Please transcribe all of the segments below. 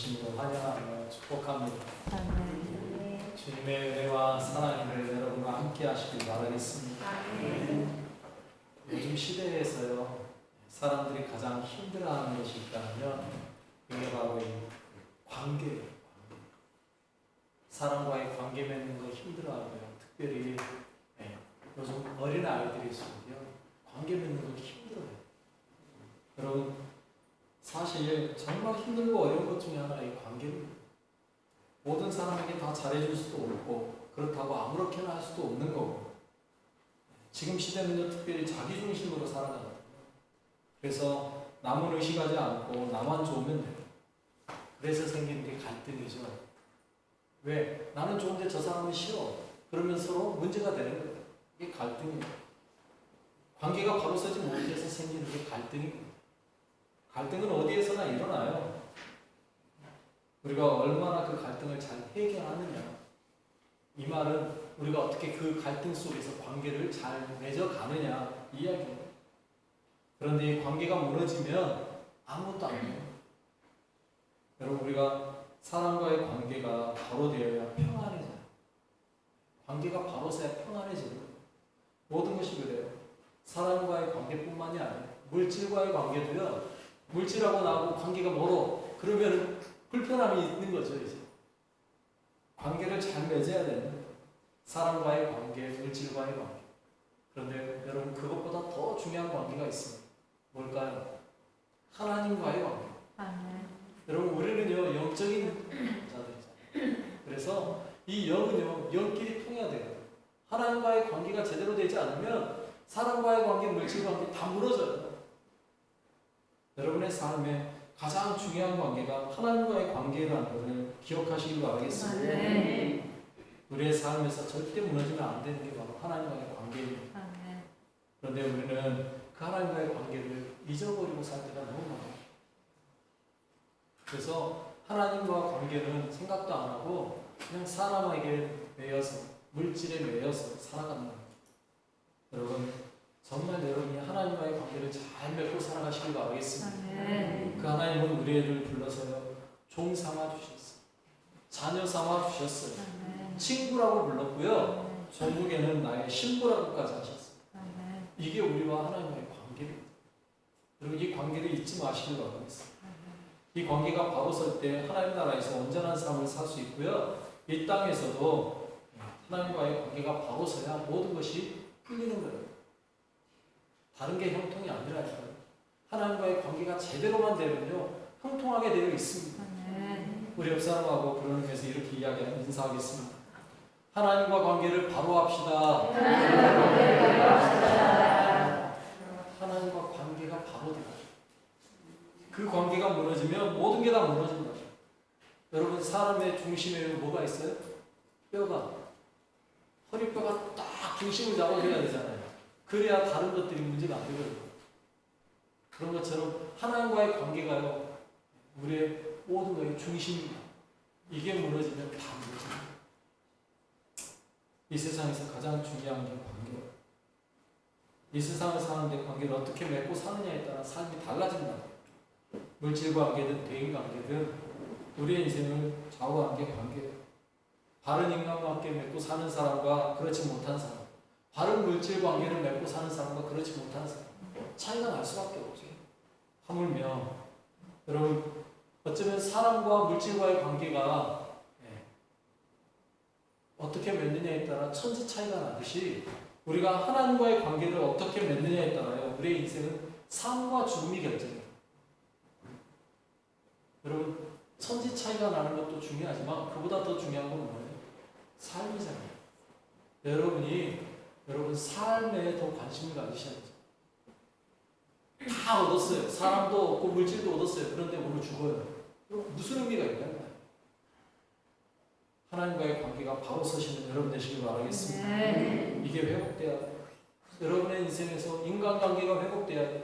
오심으로 환영하며 축복합니다. 아멘. 주님의 은혜와 사랑을 여러분과 함께 하시길 바라겠습니다. 아멘. 요즘 시대에서요, 사람들이 가장 힘들어하는 것이 있다면 그게 바로 이 관계예요. 사람과의 관계 맺는 거 힘들어하고요. 특별히 요즘 어린 아이들이 있어요. 관계 맺는 거 힘들어요. 여러분, 사실 정말 힘들고 어려운 것 중에 하나가 이 관계입니다. 모든 사람에게 다 잘해줄 수도 없고 그렇다고 아무렇게나 할 수도 없는 거고, 지금 시대는요 특별히 자기중심으로 살아가거든요. 그래서 남은 의식하지 않고 나만 좋으면 돼요. 그래서 생기는 게 갈등이죠. 왜? 나는 좋은데 저 사람은 싫어. 그러면 서로 문제가 되는 거예요. 이게 갈등이에요. 관계가 바로 서지 못해서 생기는 게 갈등입니다. 갈등은 어디에서나 일어나요. 우리가 얼마나 그 갈등을 잘 해결하느냐, 이 말은 우리가 어떻게 그 갈등 속에서 관계를 잘 맺어가느냐 이 이야기예요. 그런데 이 관계가 무너지면 아무것도 안 돼요. 여러분, 우리가 사람과의 관계가 바로 되어야 평안해져요. 관계가 바로 서야 평안해져요. 모든 것이 그래요. 사람과의 관계뿐만이 아니에요. 물질과의 관계도요, 물질하고 나하고 관계가 멀어. 그러면 불편함이 있는 거죠, 이제. 관계를 잘 맺어야 되는 거예요. 사람과의 관계, 물질과의 관계. 그런데 여러분, 그것보다 더 중요한 관계가 있습니다. 뭘까요? 하나님과의 관계. 아멘. 여러분, 우리는요, 영적인 자들이잖아요. 그래서 이 영은요, 영끼리 통해야 돼요. 하나님과의 관계가 제대로 되지 않으면 사람과의 관계, 물질 관계 다 무너져요. 여러분의 삶에 가장 중요한 관계가 하나님과의 관계라는 것을 기억하시길 바라겠습니다. 아멘. 우리의 삶에서 절대 무너지면 안 되는 게 바로 하나님과의 관계입니다. 아멘. 그런데 우리는 그 하나님과의 관계를 잊어버리고 살 때가 너무 많아요. 그래서 하나님과 관계는 생각도 안 하고 그냥 사람에게 매여서, 물질에 매여서 살아간다. 여러분, 정말 여러분이 하나님과의 관계를 잘 맺고 살아가시길 바라겠습니다. 아멘. 그 하나님은 우리를 불러서요, 종 삼아 주셨어요. 자녀 삼아 주셨어요. 아멘. 친구라고 불렀고요, 조국에는 나의 신부라고까지 하셨어요. 아멘. 이게 우리와 하나님과의 관계입니다. 여러분, 이 관계를 잊지 마시길 바라겠습니다. 이 관계가 바로 설 때 하나님 나라에서 온전한 삶을 살 수 있고요, 이 땅에서도 하나님과의 관계가 바로 서야 모든 것이 풀리는 거예요. 다른 게 형통이 아니라니까요. 하나님과의 관계가 제대로만 되면요, 형통하게 되어 있습니다. 아멘. 우리 옆 사람하고 그런 의미에서 이렇게 이야기하면 인사하겠습니다. 하나님과 관계를 바로 합시다. 하나님과 관계가 바로 돼요. 그 관계가 무너지면 모든 게 다 무너진다. 여러분, 사람의 중심에 뭐가 있어요? 뼈가. 허리뼈가 딱 중심을 잡아줘야 되잖아요. 그래야 다른 것들이 문제가 안 되거든요. 그런 것처럼 하나님과의 관계가요, 우리의 모든 것의 중심입니다. 이게 무너지면 다 무너집니다. 이 세상에서 가장 중요한 게 관계예요. 이 세상을 사는데 관계를 어떻게 맺고 사느냐에 따라 삶이 달라진다. 물질 관계든 대인 관계든 우리의 인생을 좌우하는 게 관계예요. 바른 인간관계 맺고 사는 사람과 그렇지 못한 사람, 바른 물질 관계를 맺고 사는 사람과 그렇지 못한 사람, 차이가 날 수밖에 없죠. 하물며 여러분, 어쩌면 사람과 물질과의 관계가 어떻게 맺느냐에 따라 천지 차이가 나듯이 우리가 하나님과의 관계를 어떻게 맺느냐에 따라요, 우리의 인생은 삶과 죽음이 결정해요. 여러분, 천지 차이가 나는 것도 중요하지만 그보다 더 중요한 건 뭐예요? 삶이잖아요. 여러분 삶에 더 관심을 가지셔야죠. 다 얻었어요. 사람도 얻고 물질도 얻었어요. 그런데 오늘 죽어요. 무슨 의미가 있나요? 하나님과의 관계가 바로 서시는 여러분 되시길 바라겠습니다. 네. 이게 회복돼야 돼요. 여러분의 인생에서 인간관계가 회복돼야 돼요.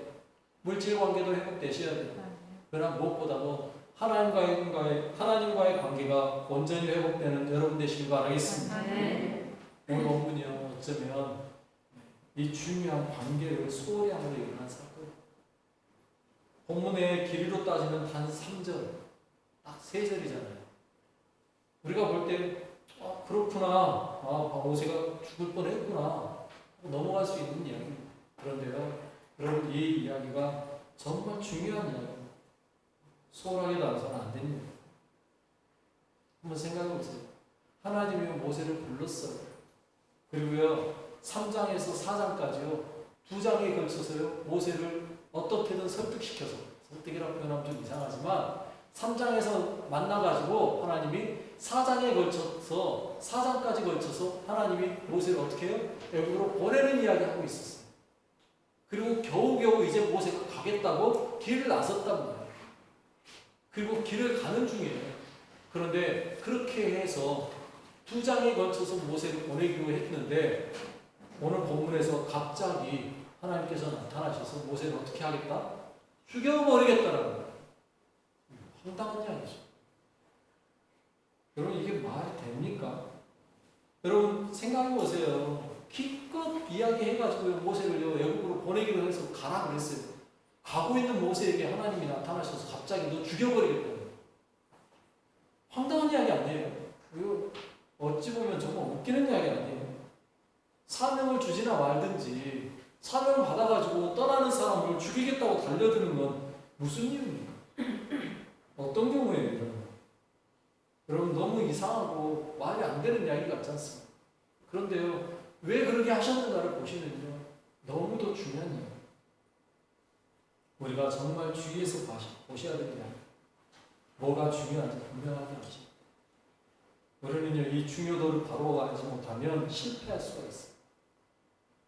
물질 관계도 회복되셔야 돼요. 그러나 무엇보다도 하나님과의 관계가 온전히 회복되는 여러분 되시길 바라겠습니다. 네. 오늘 본문이요, 어쩌면 이 중요한 관계를 소홀히 함으로 일어난 사건. 본문의 길이로 따지면 단 3절, 딱 세 절이잖아요. 우리가 볼 때 그렇구나. 모세가 죽을 뻔했구나. 넘어갈 수 있는 이야기입니다. 그런데요, 여러분 이 이야기가 정말 중요한 이야기입니다. 소홀하게 나서는 안 됩니다. 한번 생각해 보세요. 하나님이 모세를 불렀어요. 그리고요, 3장에서 4장까지요, 2장에 걸쳐서요, 모세를 어떻게든 설득시켜서, 설득이라고 표현하면 좀 이상하지만, 3장에서 만나가지고 하나님이 4장에 걸쳐서, 4장까지 걸쳐서 하나님이 모세를 어떻게 해요? 애굽으로 보내는 이야기 하고 있었어요. 그리고 겨우겨우 이제 모세가 가겠다고 길을 나섰단 말이에요. 그리고 길을 가는 중이에요. 그런데 그렇게 해서 2장에 걸쳐서 모세를 보내기로 했는데 오늘 본문에서 갑자기 하나님께서 나타나셔서 모세를 어떻게 하겠다? 죽여버리겠다라는 거예요. 황당한 이야기죠. 여러분 이게 말이 됩니까? 여러분 생각해 보세요. 기껏 이야기해가지고 모세를 애굽으로 보내기로 해서 가라 그랬어요. 가고 있는 모세에게 하나님이 나타나셔서 갑자기 너 죽여버리겠다. 황당한 이야기 아니에요. 이거 어찌 보면 정말 웃기는 이야기 아니에요. 사명을 주지나 말든지 사명을 받아가지고 떠나는 사람을 죽이겠다고 달려드는 건 무슨 이유입니까? 어떤 경우에요, 이런? 여러분 너무 이상하고 말이 안 되는 이야기 같지 않습니까? 그런데요, 왜 그렇게 하셨는가를 보시면요, 너무도 중요한 이야기. 우리가 정말 주의해서 보셔야 되는 이야기. 뭐가 중요한지 분명하게 하시죠. 우리는요, 이 중요도를 바로 알지 못하면 실패할 수가 있어요.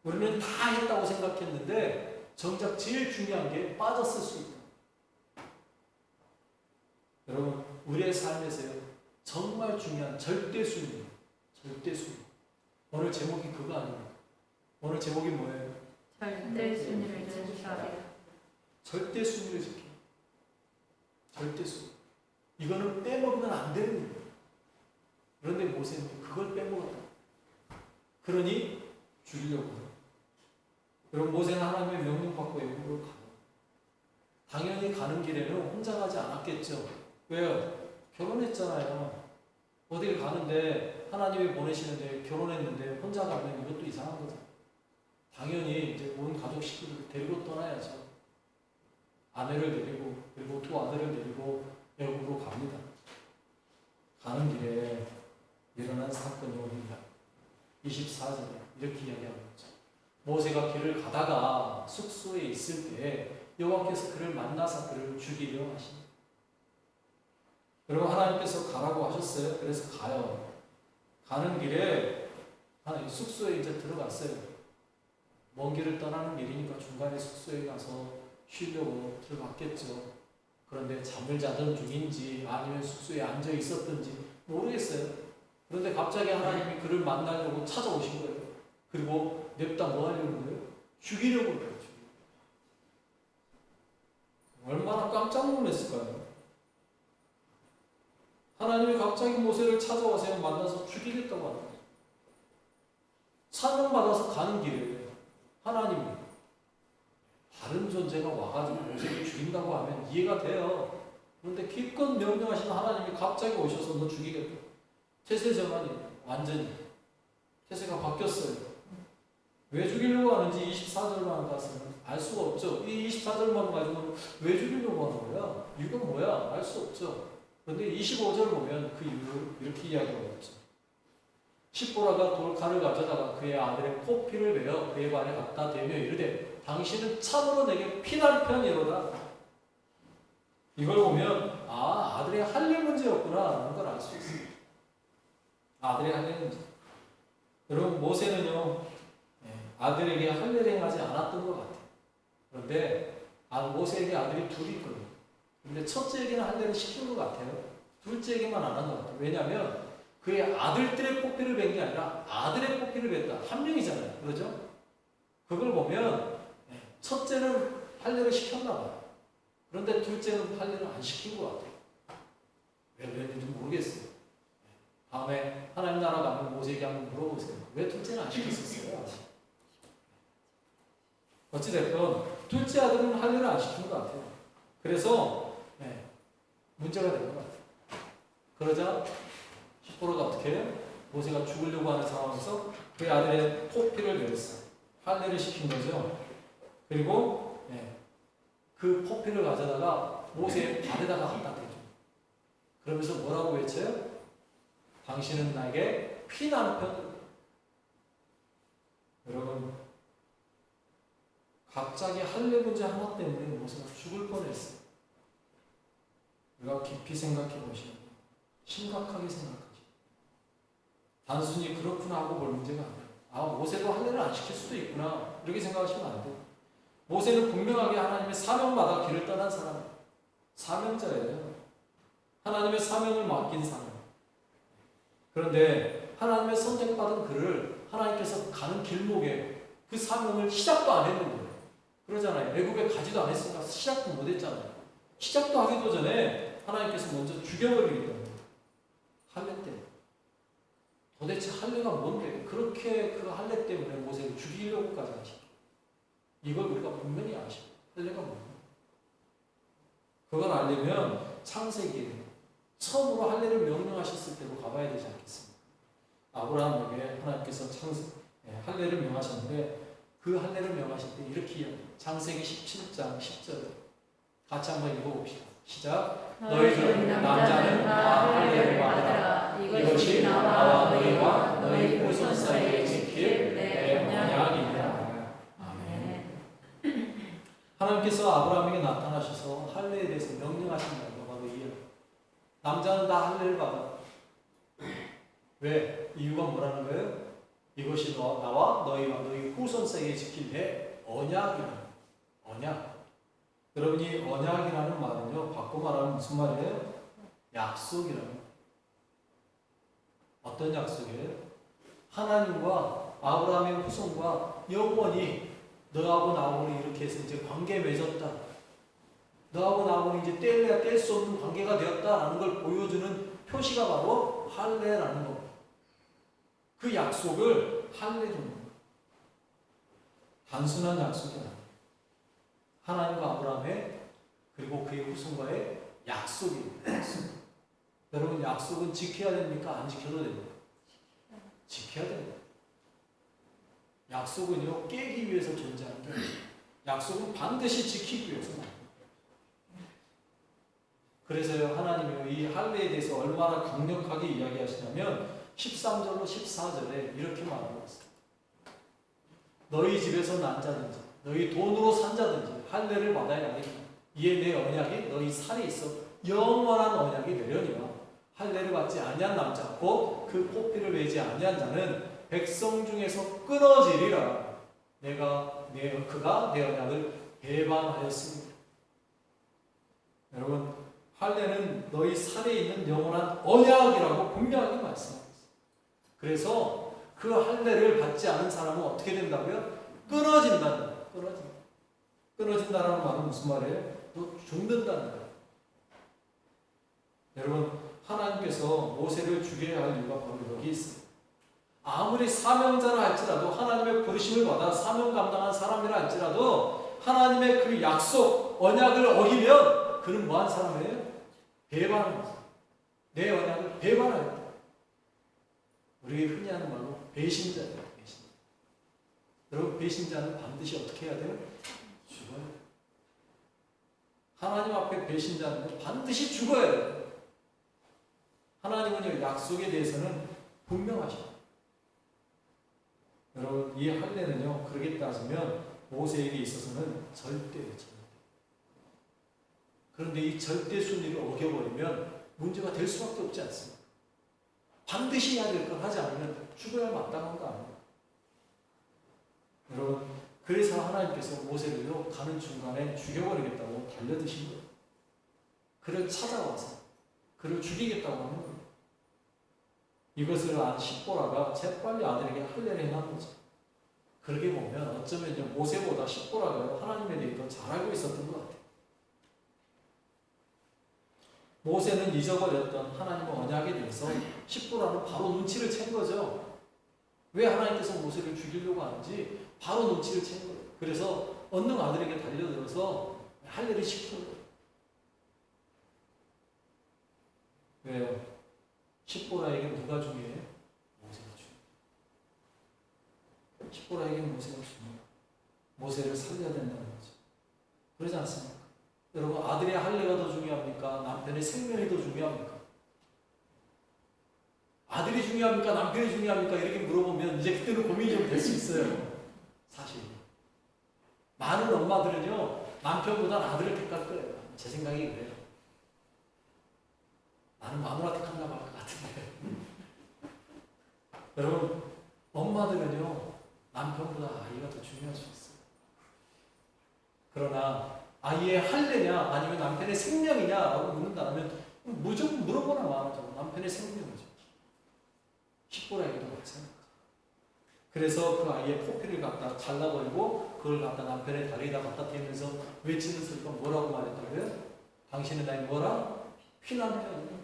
우리는 다 했다고 생각했는데 정작 제일 중요한 게 빠졌을 수 있다. 여러분, 우리의 삶에서요, 정말 중요한 절대순위. 절대순위. 오늘 제목이 그거 아닙니까? 오늘 제목이 뭐예요? 절대순위를 지키라. 절대순위를 지켜. 절대순위. 이거는 빼먹으면 안 되는 거예요. 그런데 모세는 그걸 빼먹었다. 그러니 죽이려고 해요. 여러분, 모세는 하나님의 명령받고 애굽으로 가요. 당연히 가는 길에는 혼자 가지 않았겠죠. 왜요? 결혼했잖아요. 어딜 가는데 하나님이 보내시는데 결혼했는데 혼자 가면 이것도 이상한 거죠. 당연히 이제 온 가족 식구들 데리고 떠나야죠. 아내를 데리고 그리고 두 아들을 데리고 애굽으로 갑니다. 가는 길에 일어난 사건이 옵니다. 24절에 이렇게 이야기하고 있죠. 모세가 길을 가다가 숙소에 있을 때 여호와께서 그를 만나서 그를 죽이려 하십니다. 여러분, 하나님께서 가라고 하셨어요. 그래서 가요. 가는 길에 숙소에 이제 들어갔어요. 먼 길을 떠나는 길이니까 중간에 숙소에 가서 쉬려고 들어갔겠죠. 그런데 잠을 자던 중인지 아니면 숙소에 앉아 있었던지 모르겠어요. 그런데 갑자기 하나님이 그를 만나려고 찾아오신 거예요. 그리고 냅다 뭐 하려는 거예요? 죽이려고 그래요. 얼마나 깜짝 놀랐을까요? 하나님이 갑자기 모세를 찾아와서 만나서 죽이겠다고 하는 거예요. 사명받아서 가는 길에 하나님이 다른 존재가 와가지고 모세를 죽인다고 하면 이해가 돼요. 그런데 기껏 명령하신 하나님이 갑자기 오셔서 너 죽이겠다. 태세 전환이 완전히 태세가 바뀌었어요. 왜 죽이려고 하는지 24절만 가서는 알 수가 없죠. 이 24절만 가지고는 왜 죽이려고 하는 거야? 이유가 뭐야? 알 수 없죠. 그런데 25절 보면 그 이유를 이렇게 이야기하고 있죠. 십보라가 돌칼을 가져다가 그의 아들의 코피를 베어 그의 발에 갖다 대며 이르되 당신은 참으로 내게 피날 편이로다. 이걸 보면 아들의 할례 문제였구나 하는 걸 알 수 있어요. 아들의 할례 문제. 여러분, 모세는요, 아들에게 할례를 행하지 않았던 것 같아요. 그런데 모세에게 아들이 둘이 있거든요. 근데 첫째에게는 할례를 시킨 것 같아요. 둘째에게만 안 한 것 같아요. 왜냐하면 그의 아들들의 뽀삐를 뵌 게 아니라 아들의 뽀삐를 뵀다. 한 명이잖아요. 그러죠? 그걸 보면 첫째는 할례를 시켰나 봐요. 그런데 둘째는 할례를 안 시킨 것 같아요. 왜 그랬는지 모르겠어요. 다음에 하나님 나라 가면 모세에게 한번 물어보세요. 왜 둘째는 안 시켰었어요? 어찌됐건 둘째 아들은 할례를 안 시킨 것 같아요. 그래서 문제가 된 것 같아요. 그러자 십보로가 어떻게 해요? 모세가 죽으려고 하는 상황에서 그 아들의 포피를 내렸어요. 할례를 시킨 거죠. 그리고 그 포피를 가져다가 모세의 발에다가 갖다 대죠. 그러면서 뭐라고 외쳐요? 당신은 나에게 피나는 편이다. 여러분, 갑자기 할례 문제 하나 때문에 모세가 죽을 뻔했어요. 우리가 깊이 생각해 보시면 심각하게 생각하죠. 단순히 그렇구나 하고 볼 문제가 아니에요. 모세도 할례를 안 시킬 수도 있구나 이렇게 생각하시면 안 돼요. 모세는 분명하게 하나님의 사명받아 길을 떠난 사람이에요. 사명자예요. 하나님의 사명을 맡긴 사람. 그런데 하나님의 선택받은 그를 하나님께서 가는 길목에 그 사명을 시작도 안 했는 거예요. 그러잖아요. 외국에 가지도 않았으니까 시작도 못 했잖아요. 시작도 하기도 전에 하나님께서 먼저 죽여버리기 때문에. 할례 때문에. 도대체 할례가 뭔데? 그렇게 그 할례 때문에 모세를 죽이려고까지 하시죠. 이걸 우리가 분명히 아시고 할례가 뭐냐? 그걸 알려면 창세기에 처음으로 할례를 명령하셨을 때로 가봐야 되지 않겠습니까? 아브라함에게 하나님께서 할례를 명하셨는데 그 할례를 명하실 때 이렇게 이야기해요. 창세기 17장 10절 같이 한번 읽어봅시다. 시작. 너희 중 남자는 다 할례를 받으라. 이것이 나와 너희와 너희 후손 사이에 지킬 내 언약이니라. 아멘. 하나님께서 아브라함에게 나타나셔서 할례에 대해서 명령하신다고 바로 이해해요. 남자는 다 할례를 받아. 왜? 이유가 뭐라는 거예요? 이것이 나와 너희와 너희 후손 사이에 지킬 내 언약이라는 언약. 여러분, 이 언약이라는 말은요, 바꿔 말하면 무슨 말이에요? 약속이라는 거예요. 어떤 약속이에요? 하나님과 아브라함의 후손과 영원히 너하고 나하고는 이렇게 해서 이제 관계 맺었다. 너하고 나하고는 이제 뗄래야 뗄 수 없는 관계가 되었다라는 걸 보여주는 표시가 바로 할례라는 겁니다. 그 약속을 할례로 합니다. 단순한 약속이 아니에요. 하나님과 아브라함의 그리고 그의 후손과의 약속입니다. 약속. 여러분, 약속은 지켜야 됩니까? 안 지켜도 됩니까? 지켜야 됩니다. 약속은요, 깨기 위해서 존재하는 게 아니에요. 약속은 반드시 지키기 위해서만. 그래서요, 하나님이 이 할례에 대해서 얼마나 강력하게 이야기하시냐면 13절로 14절에 이렇게 말하고 있어요. 너희 집에서 난 자든지 너희 돈으로 산 자든지 할례를 받아야 하리라. 이에 내 언약이 너희 살에 있어 영원한 언약이 되려니와 할례를 받지 아니한 남자 곧 그 포피를 외지 아니한 자는 백성 중에서 끊어지리라. 그가 내 언약을 배반하였습니다. 여러분, 할례는 너희 살에 있는 영원한 언약이라고 분명하게 말씀하고 있어요. 그래서 그 할례를 받지 않은 사람은 어떻게 된다고요? 끊어진다는 거예요. 끊어진다는 말은 무슨 말이에요? 또 죽는다는 거예요. 여러분, 하나님께서 모세를 죽여야 할 이유가 바로 여기 있어요. 아무리 사명자라 할지라도 하나님의 부르심을 받아 사명 감당한 사람이라 할지라도 하나님의 그 약속, 언약을 어기면 그는 뭐한 사람이에요? 배반하는 거죠. 내 언약을 배반하겠다. 우리 흔히 하는 말로 배신자예요. 배신자. 여러분, 배신자는 반드시 어떻게 해야 돼요? 죽어야 돼요. 하나님 앞에 배신자는 반드시 죽어야 돼요. 하나님은 약속에 대해서는 분명하십니다. 여러분, 이 할례는요, 그렇게 따지면 모세에게 있어서는 절대예요. 절대. 그런데 이 절대 순위를 어겨버리면 문제가 될 수밖에 없지 않습니까? 반드시 해야 될 걸 하지 않으면 죽어야 마땅한 거 아니에요? 여러분, 그래서 하나님께서 모세를요, 가는 중간에 죽여버리겠다고 달려드신 거예요. 그를 찾아와서 그를 죽이겠다고 하는 거예요. 이것을 안 십보라가 재빨리 아들에게 할례를 해놓은 거죠. 그렇게 보면 어쩌면 모세보다 십보라가 하나님에 대해 더 잘 알고 있었던 것 같아요. 모세는 잊어버렸던 하나님의 언약에 대해서 십보라는 바로 눈치를 챈 거죠. 왜 하나님께서 모세를 죽이려고 하는지 바로 눈치를 챈 거예요. 그래서 언능 아들에게 달려들어서 할례를 시킨 거예요. 왜요? 십보라에게 누가 중요해? 모세가 중요해. 십보라에게는 모세가 중요해. 모세를 살려야 된다는 거죠. 그러지 않습니까? 여러분, 아들의 할례가 더 중요합니까? 남편의 생명이 더 중요합니까? 아들이 중요합니까? 남편이 중요합니까? 이렇게 물어보면 이제 그때는 고민이 좀 될 수 있어요. 사실. 많은 엄마들은요, 남편보다 아들을 택할 거예요. 제 생각이 그래요. 나는 마누라 택한다고 할 것 같은데. 여러분, 엄마들은요, 남편보다 아이가 더 중요할 수 있어요. 그러나 아이의 할례냐 아니면 남편의 생명이냐라고 묻는다면 무조건 물어보나 마죠. 남편의 생명이죠. 십보라에게도 마찬가지죠. 그래서 그 아이의 포피를 갖다 잘라버리고 그걸 갖다 남편의 다리에다 갖다 대면서 외치는 소리가 뭐라고 말했다고요? 당신은 나의 뭐라? 피난편이요.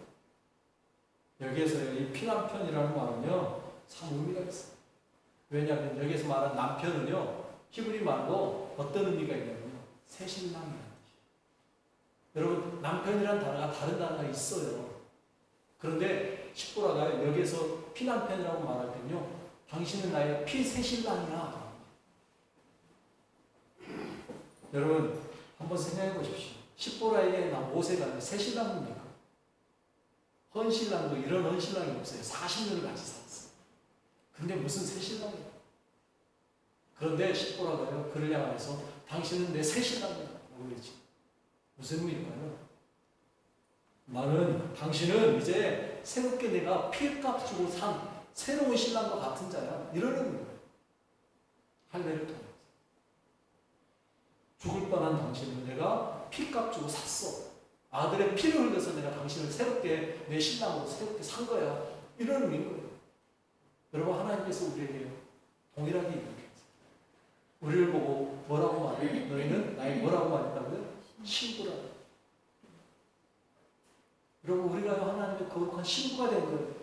여기에서 이 피난편이라는 말은요 참 의미가 있어요. 왜냐하면 여기에서 말한 남편은요 히브리 말로 어떤 의미가 있냐면요 새 신랑이라는 뜻이에요. 여러분, 남편이라는 단어가 다른 단어가 있어요. 그런데 십보라가 여기에서 피남편이라고 말할 때는요, 당신은 나의 피새 신랑이야. 여러분, 한번 생각해 보십시오. 십보라에게 모세가 새 신랑입니까? 헌신랑도 이런 헌신랑이 없어요. 40년을 같이 살았어요. 근데 무슨 새 신랑이에요? 그런데 십보라가요, 그를 향해서 당신은 내 새 신랑이다. 그랬지. 무슨 의미일까요? 나는 당신은 이제 새롭게 내가 피값 주고 산 새로운 신랑과 같은 자야. 이러는 거예요. 할례를 통해서. 죽을 뻔한 당신을 내가 피값 주고 샀어. 아들의 피를 흘려서 내가 당신을 새롭게 내 신랑으로 새롭게 산 거야. 이런 의미인 거예요. 여러분, 하나님께서 우리에게 동일하게 이렇게 우리를 보고 뭐라고 말해? 너희는 나의 뭐라고 말했다고요? 신부라. 여러분, 우리가 하나님의 거룩한 신부가 된 거예요.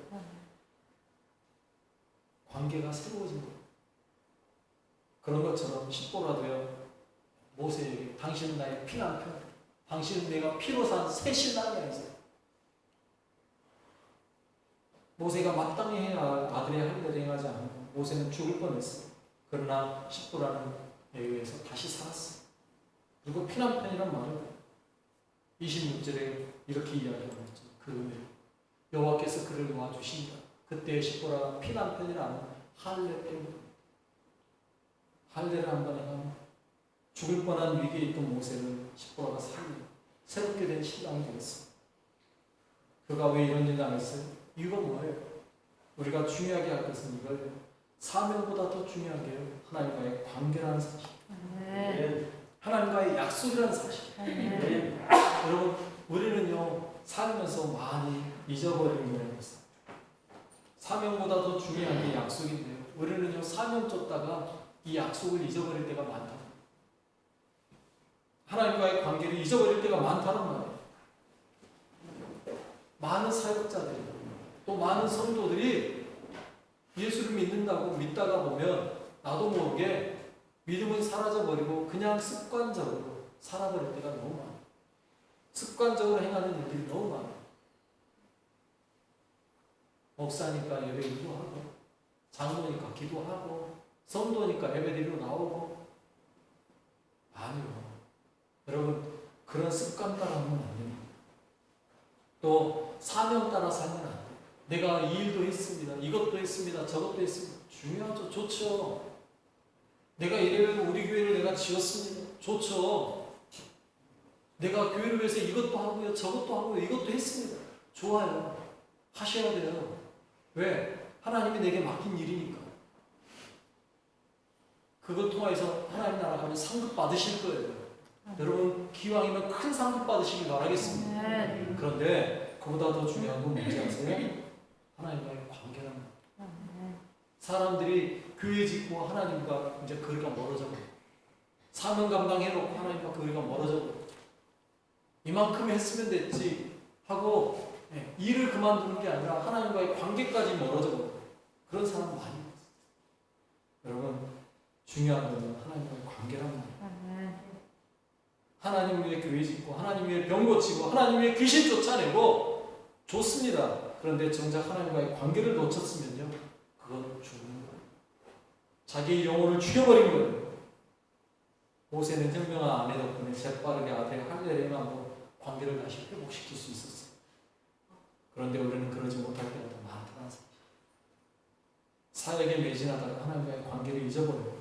관계가 새로워진 거예요. 그런 것처럼 십보라도요, 모세에게 당신은 나의 피난편, 당신은 내가 피로 산 새 신랑이야. 이제 모세가 마땅히 해야 할 아들의 할례를 행하지 않으면 모세는 죽을 뻔했어요. 그러나 십보라는 의해서 다시 살았어요. 그리고 피난편이란 말은 26절에 이렇게 이야기하고 있죠. 그 의미를 여호와께서 그를 도와주신다. 그때 십보라가 피난편이라는 할례 때문에 할례를 한번 행하면 죽을 뻔한 위기에 있던 모세를 십보라가 살리고 새롭게 된 신랑이 되었습니다. 그가 왜 이런 일을 당했어요? 이유가 뭐예요? 우리가 중요하게 할 것은 이거예요. 사명보다 더 중요한 게 하나님과의 관계라는 사실. 네. 하나님과의 약속이라는 사실. 네. 여러분, 우리는요 살면서 많이 잊어버리는 거예요. 사명보다 더 중요한 게 약속인데요. 우리는요 사명 쫓다가 이 약속을 잊어버릴 때가 많다. 하나님과의 관계를 잊어버릴 때가 많다는 말이에요. 많은 사역자들이 또 많은 성도들이 예수를 믿는다고 믿다가 보면 나도 모르게 믿음은 사라져버리고 그냥 습관적으로 살아버릴 때가 너무 많아요. 습관적으로 행하는 일들이 너무 많아요. 목사니까 예배 기도하고, 장로니까 기도하고, 성도니까 예배드리러 나오고. 아니요. 여러분, 그런 습관 따라 하면 안 됩니다. 또 사명 따라 살면 안 돼요. 내가 이 일도 했습니다. 이것도 했습니다. 저것도 했습니다. 중요하죠. 좋죠. 내가 이래서 우리 교회를 내가 지었습니다. 좋죠. 내가 교회를 위해서 이것도 하고요. 저것도 하고요. 이것도 했습니다. 좋아요. 하셔야 돼요. 왜? 하나님이 내게 맡긴 일이니까. 그걸 통해서 하나님 나라 가면 상급 받으실 거예요. 여러분, 기왕이면 큰 상급 받으시길 바라겠습니다. 그런데 그보다 더 중요한 건 뭔지 아세요? 하나님과의 관계랍니다. 사람들이 교회 짓고 하나님과 이제 거리가 멀어져 버려요. 사명 감당해놓고 하나님과 거리가 멀어져 버려요. 이만큼 했으면 됐지 하고 일을 그만두는 게 아니라 하나님과의 관계까지 멀어져 버려요. 그런 사람 많이 있어요. 여러분, 중요한 건 하나님과의 관계랍니다. 하나님 위해 교회 짓고 하나님 위해 병 고치고 하나님 위해 귀신 쫓아내고 좋습니다. 그런데 정작 하나님과의 관계를 놓쳤으면요, 그건 죽는 거예요. 자기의 영혼을 죽여버린 거예요. 모세는 현명한 아내 덕분에 재빠르게 아들 할례를 관계를 다시 회복시킬 수 있었어요. 그런데 우리는 그러지 못할 때가 더 많다는 사실. 사역에 매진하다가 하나님과의 관계를 잊어버리고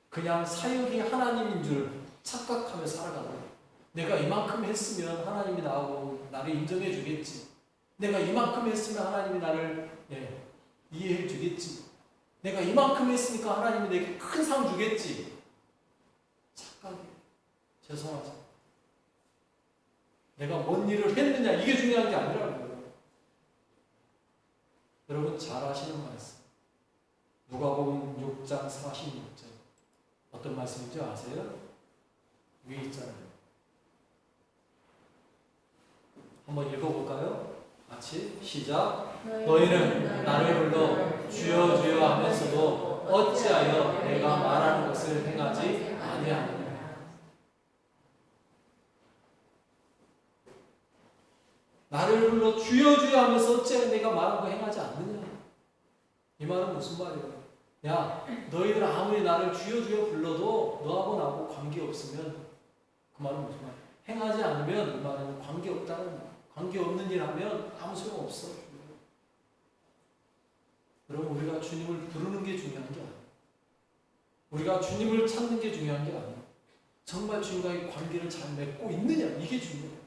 그냥 사역이 하나님인 줄 착각하며 살아가고, 내가 이만큼 했으면 하나님이 나하고 나를 인정해 주겠지, 내가 이만큼 했으면 하나님이 나를 이해해 주겠지, 내가 이만큼 했으니까 하나님이 내게 큰 상 주겠지. 착각이에요. 죄송하죠. 내가 뭔 일을 했느냐 이게 중요한 게 아니라고요. 여러분 잘 아시는 말씀, 누가복음 6장 46절 어떤 말씀인지 아세요? 위에 있잖아요. 한번 읽어볼까요? 같이 시작. 너희는 나를 불러 주여 주여 하면서도 어찌하여 내가 말하는 것을 행하지 아니하느냐. 나를 불러 주여 주여 하면서 어찌하여 내가 말한 거 행하지 않느냐. 이 말은 무슨 말이에요? 야, 너희들 아무리 나를 주여 주여 불러도 너하고 나하고 관계없으면, 그 말은 무슨 말이에요? 행하지 않으면, 이 말은 관계없다는 거예요. 관계없는 일 하면 아무 소용없어. 여러분, 우리가 주님을 부르는 게 중요한 게 아니에요. 우리가 주님을 찾는 게 중요한 게 아니에요. 정말 주님과의 관계를 잘 맺고 있느냐, 이게 중요해요.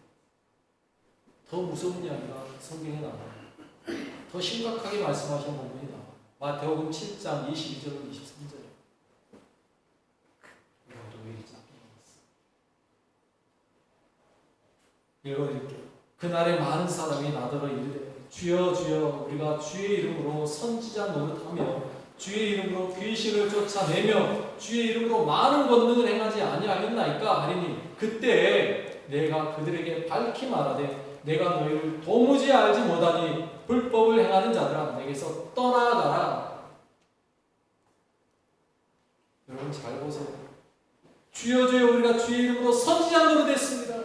더 무서운 이야기가 성경에 나와요. 더 심각하게 말씀하신 부분이 나와요. 마태복음 7장 22절 23절. 읽어드릴게요. 그날에 많은 사람이 나더러 이르되 주여 주여 우리가 주의 이름으로 선지자 노릇하며 주의 이름으로 귀신을 쫓아내며 주의 이름으로 많은 권능을 행하지 아니하였나이까 하리니 그때 내가 그들에게 밝히 말하되 내가 너희를 도무지 알지 못하니 불법을 행하는 자들아 내게서 떠나가라. 여러분 잘 보세요. 주여 주여 우리가 주의 이름으로 선지자 노릇했습니다.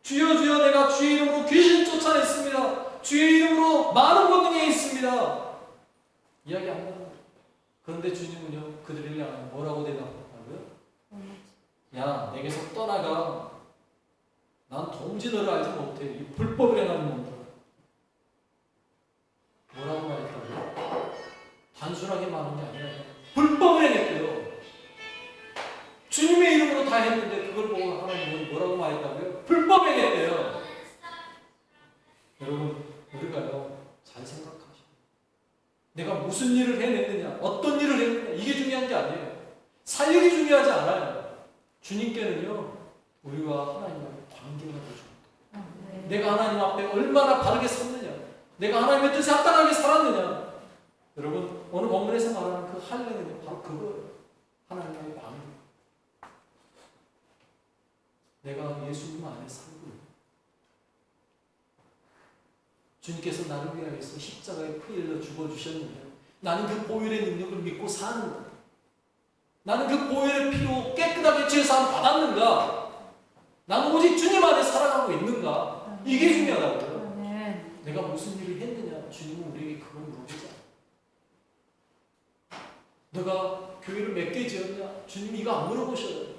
주여 주여 내가 주의 이름으로 귀신 쫓아냈습니다. 주의 이름으로 많은 권능이 있습니다. 이야기 안 합니다. 그런데 주님은요 그들을 향해 뭐라고 대답하고요? 야 내게서 떠나가. 난 도무지 너를 알지 못해. 이 불법을 행하는 놈들. 뭐라고 말했다고요? 단순하게 말한 게 아니라 불법을 행했대요. 주님의 이름으로 다 했는데 그걸 보고 하나님은 뭐라고 말했다고요? 불법 행했대요. 여러분 우리가요 잘 생각하시고 내가 무슨 일을 해냈느냐, 어떤 일을 했느냐 이게 중요한 게 아니에요. 사역이 중요하지 않아요. 주님께는요 우리와 하나님과의 관계가 더 중요해요. 내가 하나님 앞에 얼마나 바르게 섰느냐, 내가 하나님의 뜻에 합당하게 살았느냐. 여러분 오늘 본문에서 말하는 그 할례는요 바로 그거예요. 하나님과의 관계. 내가 예수님 안에 살고 있는 주님께서 나를 위하여서 십자가에 피 흘려 죽어주셨느냐, 나는 그 보혈의 능력을 믿고 사는가, 나는 그 보혈의 피로 깨끗하게 죄사함 받았는가, 나는 오직 주님 안에 살아가고 있는가, 이게 중요하다고요. 내가 무슨 일을 했느냐, 주님은 우리에게 그걸 물어보지 않아요. 너가 교회를 몇 개 지었냐, 주님이 이거 안 물어보셔요.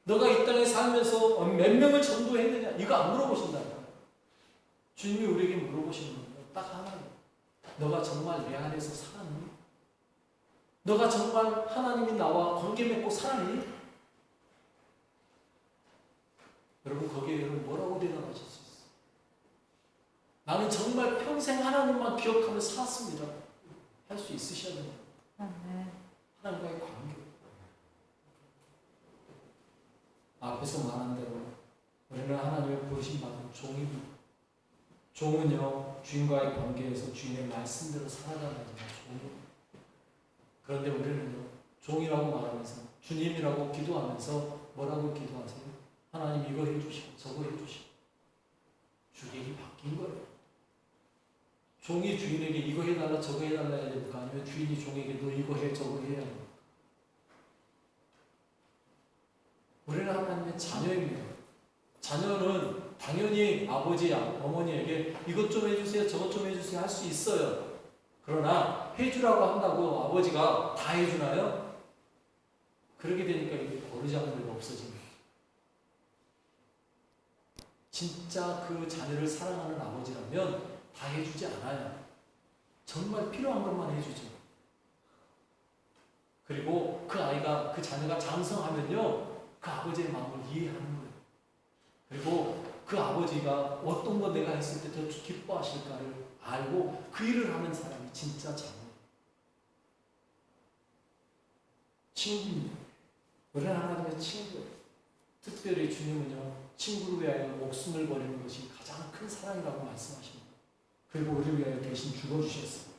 너가 이 땅에 살면서 몇 명을 전도했느냐, 이거 안 물어보신다고요. 주님이 우리에게 물어보시는 건 딱 하나예요. 너가 정말 내 안에서 살았니? 너가 정말 하나님이 나와 관계 맺고 살았니? 여러분 거기에 여러분 뭐라고 대답하실 수 있어요? 나는 정말 평생 하나님만 기억하며 살았습니다. 할 수 있으셔야 돼요. 하나님과의 관계. 앞에서 말한 대로 우리는 하나님의 부르심 받은 종입니다. 종은요 주인과의 관계에서 주인의 말씀대로 살아가는 종입니다. 그런데 우리는요 종이라고 말하면서 주님이라고 기도하면서 뭐라고 기도하세요? 하나님 이거 해주시고 저거 해주시고. 주객이 바뀐 거예요. 종이 주인에게 이거 해달라 저거 해달라 해야 됩니까? 아니면 주인이 종에게 너 이거 해 저거 해야 됩니까? 우리는 하나님의 자녀입니다. 자녀는 당연히 아버지, 어머니에게 이것 좀 해주세요, 저것 좀 해주세요 할 수 있어요. 그러나 해주라고 한다고 아버지가 다 해주나요? 그렇게 되니까 이게 버르장머리가 없어집니다. 진짜 그 자녀를 사랑하는 아버지라면 다 해주지 않아요. 정말 필요한 것만 해주죠. 그리고 그 아이가, 그 자녀가 장성하면요, 그 아버지의 마음을 이해하는 거예요. 그리고 그 아버지가 어떤 거 내가 했을 때 더 기뻐하실까를 알고 그 일을 하는 사람이 진짜 자녀예요. 친구입니다. 우리는 하나님의 친구예요. 특별히 주님은요, 친구를 위하여 목숨을 버리는 것이 가장 큰 사랑이라고 말씀하십니다. 그리고 우리를 위하여 대신 죽어주셨어요.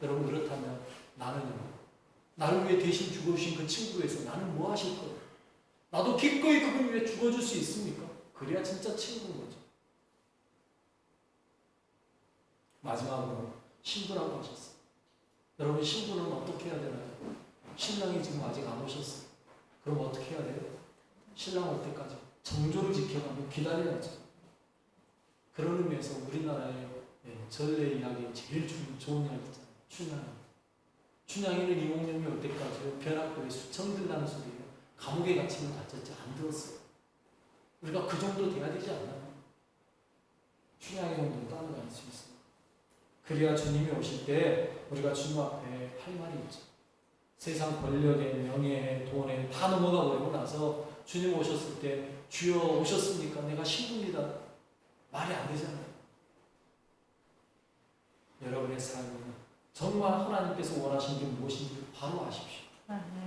여러분, 그렇다면 나는요, 나를 위해 대신 죽어주신 그 친구를 위해서 나는 뭐 하실 거예요? 나도 기꺼이 그분 위해 죽어줄 수 있습니까? 그래야 진짜 친구인 거죠. 마지막으로 신부라고 하셨어요. 여러분, 신부는 어떻게 해야 되나요? 신랑이 지금 아직 안 오셨어요. 그럼 어떻게 해야 돼요? 신랑 올 때까지 정조를 지켜가며 기다려야죠. 그런 의미에서 우리나라의 전래 이야기 제일 좋은 이야기 있잖아요. 춘향이. 춘향이는 이몽룡이 올 때까지 변학도에 수청들 나는 소리예요. 감옥에 갇히면 갇혔지 안 들었어요. 우리가 그 정도 돼야 되지 않나요? 춘향이 정도는 따라갈 수 있어요. 그래야 주님이 오실 때 우리가 주님 앞에 할 말이 있죠. 세상 권력에, 명예에, 돈에 다 넘어가 버리고 나서 주님 오셨을 때 주여 오셨습니까? 내가 신부입니다. 말이 안 되잖아요. 여러분의 삶은 정말 하나님께서 원하시는 게 무엇인지 바로 아십시오.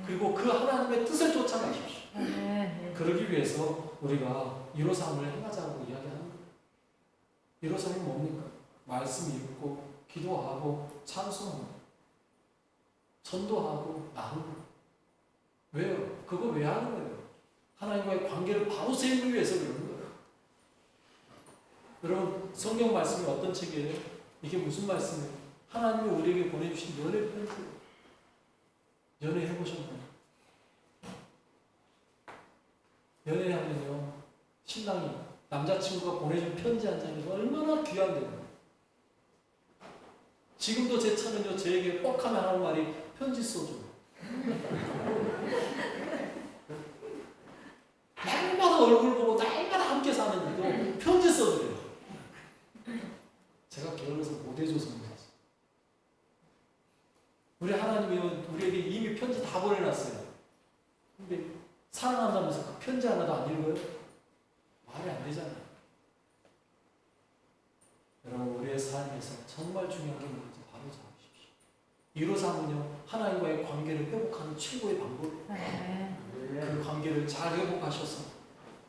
그리고 그 하나님의 뜻을 쫓아가십시오. 그러기 위해서 우리가 153을 행하자고 이야기하는 거예요. 153이 뭡니까? 말씀 읽고 기도하고 찬송하고 전도하고 나누고. 왜요? 그거 왜 하는 거예요? 하나님과의 관계를 바로 세우기 위해서 그러는 거예요. 여러분, 성경 말씀이 어떤 책이에요? 이게 무슨 말씀이에요? 하나님이 우리에게 보내주신 연애 편지예요. 연애 해보셨나요? 연애하면요, 신랑이 남자친구가 보내준 편지 한 장이 얼마나 귀한데요. 지금도 제 차는요, 저에게 뻑하면 하는 말이 편지 써줘. 날마다 얼굴 보고 날마다 함께 사는데도 편지 써줘요. 제가 게을러서 못 해줘서 그래요. 우리 하나님이 우리에게 이미 편지 다 보내놨어요. 근데 사랑한다면서 그 편지 하나도 안 읽어요? 말이 안 되잖아요. 여러분, 우리의 삶에서 정말 중요한 게 뭔지 바로 잡으십시오. 153은요, 하나님과의 관계를 회복하는 최고의 방법이에요. 그 관계를 잘 회복하셔서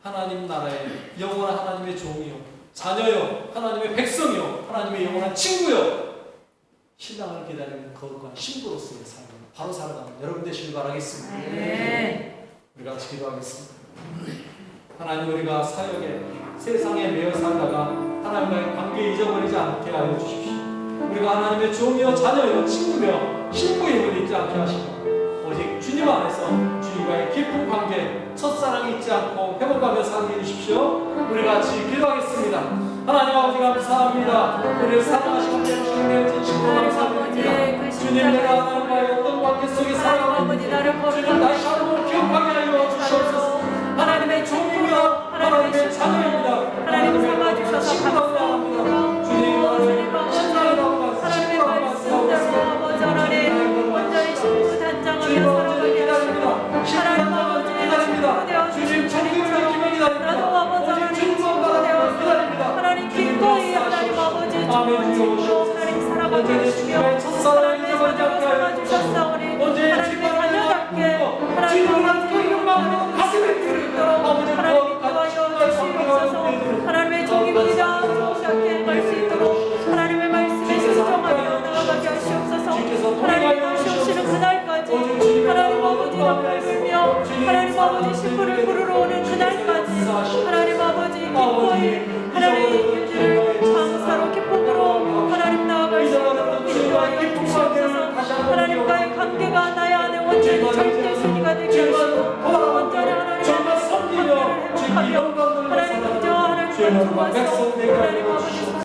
하나님 나라의 영원한 하나님의 종이요, 자녀요, 하나님의 백성이요, 하나님의 영원한 친구요, 신랑을 기다리는 거룩한 신부로서의 삶을 바로 살아가는 여러분 되시길 바라겠습니다. 우리가 같이 기도하겠습니다. 하나님, 우리가 사역에 세상에 매여 살다가 하나님과의 관계 잊어버리지 않게 하여 주십시오. 우리가 하나님의 종이요, 자녀요, 친구며 신부임을 잊지 않게 하시고 오직 주님 안에서 주님과의 깊은 관계, 첫사랑이 잊지 않고 회복하며 살게 해주십시오. 우리가 같이 기도하겠습니다. 하나님 아버지 감사합니다. 우리를 사랑하시고 깨우시는 내 진심으로 감사드립니다. 주님, 내가 하나님과의 어떤 관계 속에 살아가고 주님 다시 한번 기억하게 하여 주시옵소서. 하나님의 종이며 하나님의 자녀입니다. 하나님의 친구라고 합니다. 주님, 나를 신랑이라고 말씀하시고 온전히 신부 단장하며 살아가게 하시고 하나님 아버지의 주님 정리를 기면 기다립니다. 오직 주님만 기다립니다. 하나님 기꺼이 하나님 아버지 주님으로 하나님 살아가게 하시며 하나님의 자녀로 삼아주셨사오니 하나님의 자녀답게 하나님 아버지의 영광을 가슴에 드리도록 하나님 인도하여 주시옵소서. 하나님의 종입니다. 정확하게 갈 수 있도록 하나님의 말씀에 순종하며 나아가게 하시옵소서. 하나님 다시 오시는 그날까지 하나님 아버지 덤을 불며 하나님 아버지 신부를 부르러 오는 그날까지 하나님 아버지 기꺼이 하나님의 길들을 장사로 기쁨으로 하나님 나아갈 수 있도록 인도하여 주시옵소서. 주옵소서.